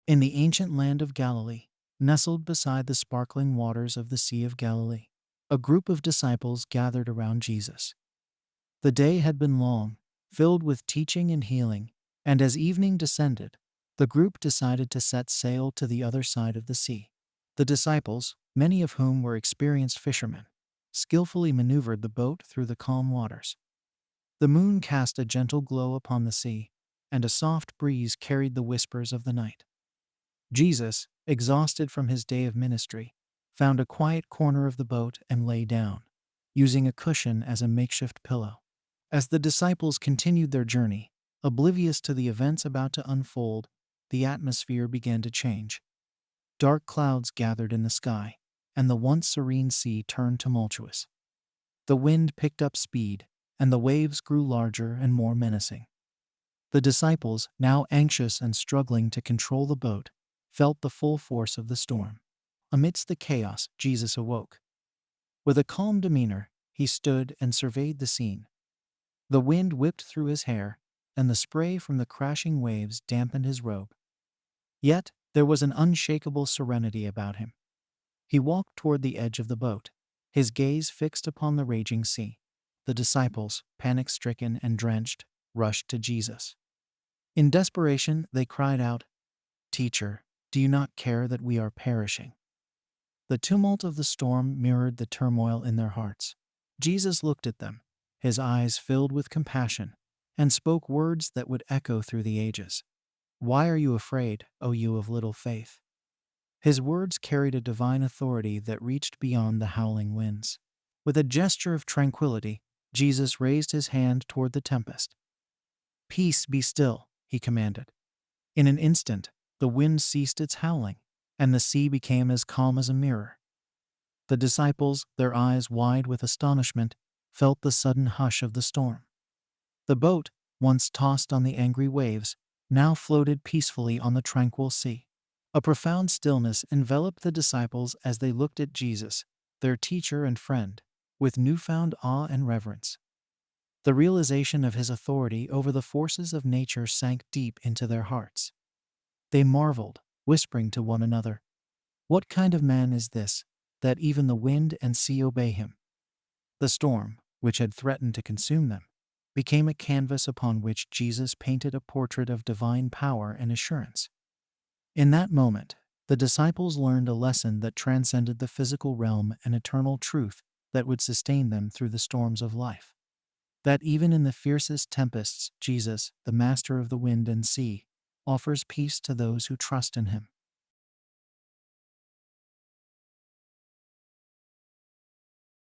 In the ancient land of Galilee, nestled beside the sparkling waters of the Sea of Galilee, a group of disciples gathered around Jesus. The day had been long, filled with teaching and healing, and as evening descended, the group decided to set sail to the other side of the sea. The disciples, many of whom were experienced fishermen, skillfully maneuvered the boat through the calm waters. The moon cast a gentle glow upon the sea, and a soft breeze carried the whispers of the night. Jesus, exhausted from his day of ministry, found a quiet corner of the boat and lay down, using a cushion as a makeshift pillow. As the disciples continued their journey, oblivious to the events about to unfold, the atmosphere began to change. Dark clouds gathered in the sky, and the once serene sea turned tumultuous. The wind picked up speed, and the waves grew larger and more menacing. The disciples, now anxious and struggling to control the boat, felt the full force of the storm. Amidst the chaos, Jesus awoke. With a calm demeanor, he stood and surveyed the scene. The wind whipped through his hair, and the spray from the crashing waves dampened his robe. Yet there was an unshakable serenity about him. He walked toward the edge of the boat, his gaze fixed upon the raging sea. The disciples, panic-stricken and drenched, rushed to Jesus. In desperation, they cried out, "Teacher, do you not care that we are perishing?" The tumult of the storm mirrored the turmoil in their hearts. Jesus looked at them, his eyes filled with compassion, and spoke words that would echo through the ages. "Why are you afraid, O you of little faith?" His words carried a divine authority that reached beyond the howling winds. With a gesture of tranquility, Jesus raised his hand toward the tempest. "Peace, be still," he commanded. In an instant, the wind ceased its howling, and the sea became as calm as a mirror. The disciples, their eyes wide with astonishment, felt the sudden hush of the storm. The boat, once tossed on the angry waves, now floated peacefully on the tranquil sea. A profound stillness enveloped the disciples as they looked at Jesus, their teacher and friend, with newfound awe and reverence. The realization of his authority over the forces of nature sank deep into their hearts. They marveled, whispering to one another, "What kind of man is this, that even the wind and sea obey him?" The storm, which had threatened to consume them, became a canvas upon which Jesus painted a portrait of divine power and assurance. In that moment, the disciples learned a lesson that transcended the physical realm and eternal truth that would sustain them through the storms of life. That even in the fiercest tempests, Jesus, the master of the wind and sea, offers peace to those who trust in him.